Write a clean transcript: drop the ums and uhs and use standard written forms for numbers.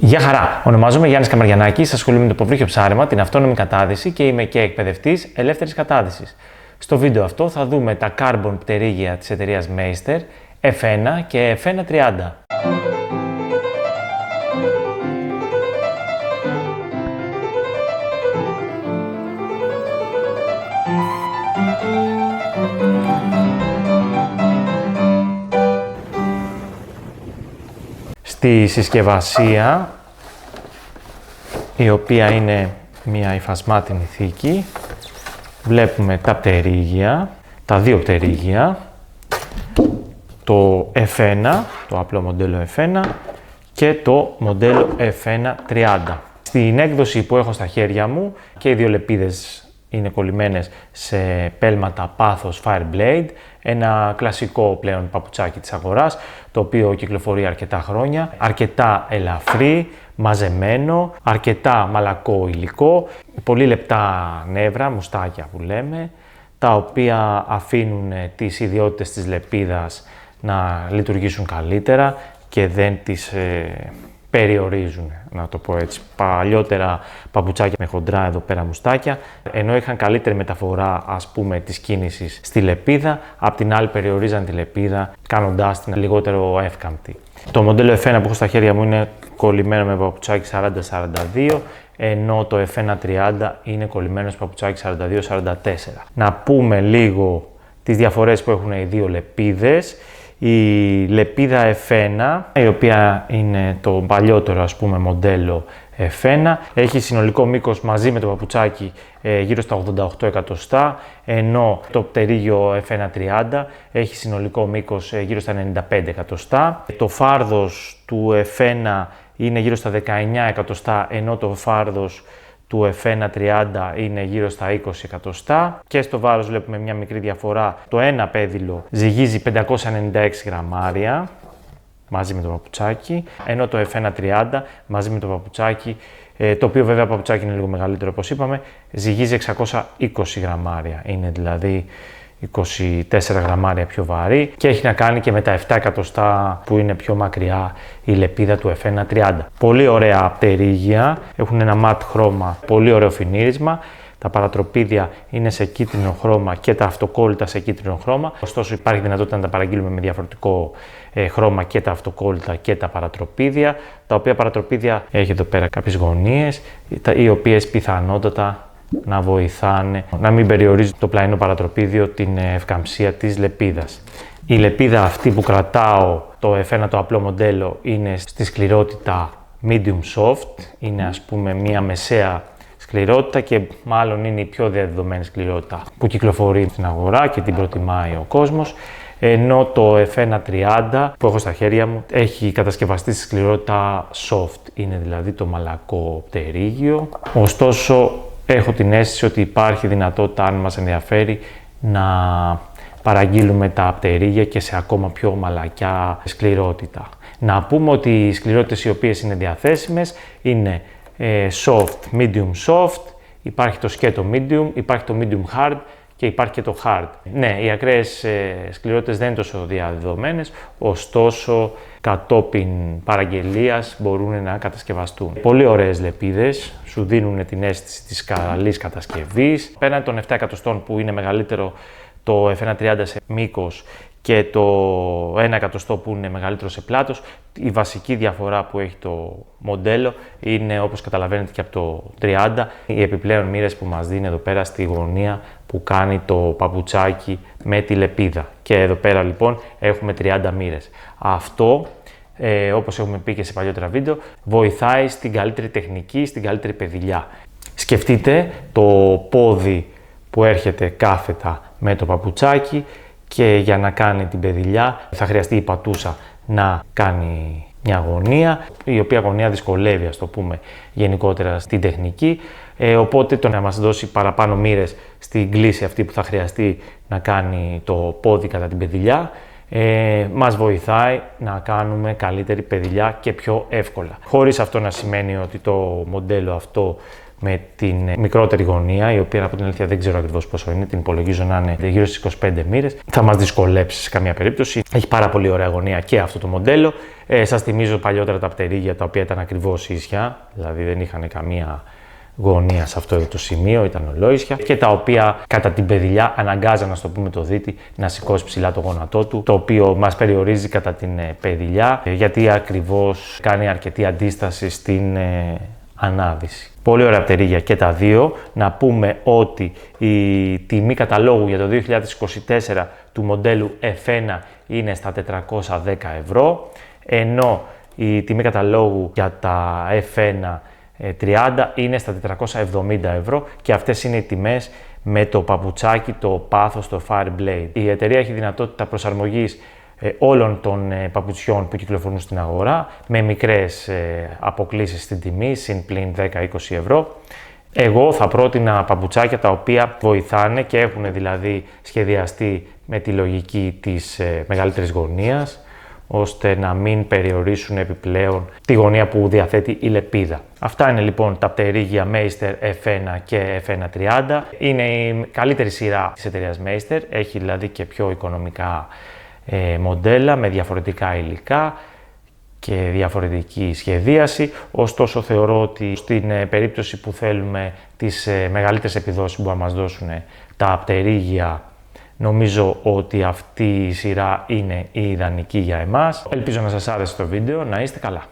Γεια χαρά! Ονομάζομαι Γιάννης Καμαριανάκης, ασχολούμαι με το υποβρύχιο ψάρεμα, την αυτόνομη κατάδυση και είμαι και εκπαιδευτής ελεύθερης κατάδυσης. Στο βίντεο αυτό θα δούμε τα carbon πτερίγια της εταιρείας Meister F1 και F1 30. Στη συσκευασία, η οποία είναι μια υφασμάτινη θήκη, βλέπουμε τα πτερίγια, τα δύο πτερίγια, το F1, το απλό μοντέλο F1 και το μοντέλο F1 30. Στην έκδοση που έχω στα χέρια μου και οι δύο λεπίδες είναι κολλημένες σε πέλματα πάθος Fireblade, ένα κλασικό πλέον παπουτσάκι της αγοράς, το οποίο κυκλοφορεί αρκετά χρόνια, αρκετά ελαφρύ, μαζεμένο, αρκετά μαλακό υλικό, πολύ λεπτά νεύρα, μουστάκια που λέμε, τα οποία αφήνουν τις ιδιότητες της λεπίδας να λειτουργήσουν καλύτερα και δεν τις περιορίζουν, να το πω έτσι. Παλιότερα παπουτσάκια με χοντρά εδώ πέρα μουστάκια, ενώ είχαν καλύτερη μεταφορά, ας πούμε, της κίνησης στη λεπίδα, απ' την άλλη περιορίζαν τη λεπίδα κάνοντάς την λιγότερο εύκαμπτη. Το μοντέλο F1 που έχω στα χέρια μου είναι κολλημένο με παπουτσάκι 40-42, ενώ το F1 30 είναι κολλημένο σε παπουτσάκι 42-44. Να πούμε λίγο τις διαφορές που έχουν οι δύο λεπίδες. Η λεπίδα F1, η οποία είναι το παλιότερο, ας πούμε, μοντέλο F1, έχει συνολικό μήκος μαζί με το παπουτσάκι γύρω στα 88 εκατοστά, ενώ το πτερίγιο F1 30 έχει συνολικό μήκος γύρω στα 95 εκατοστά. Το φάρδος του F1 είναι γύρω στα 19 εκατοστά, ενώ το φάρδος του F1 30 είναι γύρω στα 20 εκατοστά και στο βάρος βλέπουμε μια μικρή διαφορά. Το ένα πέδιλο ζυγίζει 596 γραμμάρια μαζί με το παπουτσάκι, ενώ το F1 30 μαζί με το παπουτσάκι, το οποίο βέβαια παπουτσάκι είναι λίγο μεγαλύτερο όπως είπαμε, ζυγίζει 620 γραμμάρια, είναι δηλαδή 24 γραμμάρια πιο βαρύ και έχει να κάνει και με τα 7 εκατοστά που είναι πιο μακριά η λεπίδα του F1 30. Πολύ ωραία πτερίγια, έχουν ένα ματ χρώμα, πολύ ωραίο φινίρισμα. Τα παρατροπίδια είναι σε κίτρινο χρώμα και τα αυτοκόλλητα σε κίτρινο χρώμα. Ωστόσο υπάρχει δυνατότητα να τα παραγγείλουμε με διαφορετικό χρώμα και τα αυτοκόλλητα και τα παρατροπίδια. Τα οποία παρατροπίδια έχει εδώ πέρα κάποιες γωνίες, οι οποίες πιθανότατα να βοηθάνε να μην περιορίζουν το πλαϊνό παρατροπίδιο την ευκαμψία της λεπίδας. Η λεπίδα αυτή που κρατάω, το F1 το απλό μοντέλο, είναι στη σκληρότητα medium soft, είναι ας πούμε μια μεσαία σκληρότητα και μάλλον είναι η πιο διαδεδομένη σκληρότητα που κυκλοφορεί στην αγορά και την προτιμάει ο κόσμος, ενώ το F1 30 που έχω στα χέρια μου έχει κατασκευαστεί στη σκληρότητα soft, είναι δηλαδή το μαλακό πτερίγιο. Ωστόσο έχω την αίσθηση ότι υπάρχει δυνατότητα, αν μας ενδιαφέρει, να παραγγείλουμε τα πτερίγια και σε ακόμα πιο μαλακιά σκληρότητα. Να πούμε ότι οι σκληρότητες οι οποίες είναι διαθέσιμες είναι soft, medium soft, υπάρχει το σκέτο medium, υπάρχει το medium hard και υπάρχει και το hard. Ναι, οι ακραίες σκληρότητες δεν είναι τόσο διαδεδομένες, ωστόσο κατόπιν παραγγελίας μπορούν να κατασκευαστούν. Πολύ ωραίες λεπίδες, σου δίνουν την αίσθηση της καλής κατασκευής. Πέραν των 7 εκατοστών που είναι μεγαλύτερο το F1 30 σε μήκος και το 1 εκατοστό που είναι μεγαλύτερο σε πλάτος, η βασική διαφορά που έχει το μοντέλο είναι, όπως καταλαβαίνετε και από το 30, οι επιπλέον μοίρες που μας δίνει εδώ πέρα στη γωνία που κάνει το παπουτσάκι με τη λεπίδα. Και εδώ πέρα λοιπόν έχουμε 30 μοίρες. Αυτό, όπως έχουμε πει και σε παλιότερα βίντεο, βοηθάει στην καλύτερη τεχνική, στην καλύτερη πεδιλιά. Σκεφτείτε το πόδι που έρχεται κάθετα με το παπουτσάκι και για να κάνει την πεδιλιά θα χρειαστεί η πατούσα να κάνει μια γωνία, η οποία γωνία δυσκολεύει, ας το πούμε, γενικότερα στην τεχνική. Οπότε το να μας δώσει παραπάνω μοίρες στην κλίση αυτή που θα χρειαστεί να κάνει το πόδι κατά την πεδιλιά, μας βοηθάει να κάνουμε καλύτερη πεδιλιά και πιο εύκολα. Χωρίς αυτό να σημαίνει ότι το μοντέλο αυτό με την μικρότερη γωνία, η οποία από την αλήθεια δεν ξέρω ακριβώς πόσο είναι, την υπολογίζω να είναι γύρω στις 25 μοίρες. Θα μας δυσκολέψει σε καμία περίπτωση. Έχει πάρα πολύ ωραία γωνία και αυτό το μοντέλο. Σας θυμίζω παλιότερα τα πτερίγια, τα οποία ήταν ακριβώς ίσια, δηλαδή δεν είχαν καμία γωνία σε αυτό το σημείο, ήταν ολόισια, και τα οποία κατά την παιδιλιά αναγκάζαν, να το πούμε, το δίτη να σηκώσει ψηλά το γόνατό του, το οποίο μας περιορίζει κατά την παιδιλιά, γιατί ακριβώς κάνει αρκετή αντίσταση στην ανάδυση. Πολύ ωραία πτερίγια και τα δύο. Να πούμε ότι η τιμή καταλόγου για το 2024 του μοντέλου F1 είναι στα 410 ευρώ, ενώ η τιμή καταλόγου για τα F1 30 είναι στα 470 ευρώ, και αυτές είναι οι τιμές με το παπουτσάκι, το πάθος, το Fireblade. Η εταιρεία έχει δυνατότητα προσαρμογής όλων των παπουτσιών που κυκλοφορούν στην αγορά, με μικρές αποκλίσεις στην τιμή, συν πλην 10-20 ευρώ. Εγώ θα πρότεινα παπουτσάκια τα οποία βοηθάνε και έχουν δηλαδή σχεδιαστεί με τη λογική της μεγαλύτερης γωνίας, ώστε να μην περιορίσουν επιπλέον τη γωνία που διαθέτει η λεπίδα. Αυτά είναι λοιπόν τα πτερίγια Meister F1 και F1 30. Είναι η καλύτερη σειρά της εταιρείας Meister, έχει δηλαδή και πιο οικονομικά μοντέλα με διαφορετικά υλικά και διαφορετική σχεδίαση. Ωστόσο θεωρώ ότι στην περίπτωση που θέλουμε τις μεγαλύτερες επιδόσεις που μπορούν να μας δώσουν τα πτερίγια, νομίζω ότι αυτή η σειρά είναι η ιδανική για εμάς. Ελπίζω να σας άρεσε το βίντεο, να είστε καλά.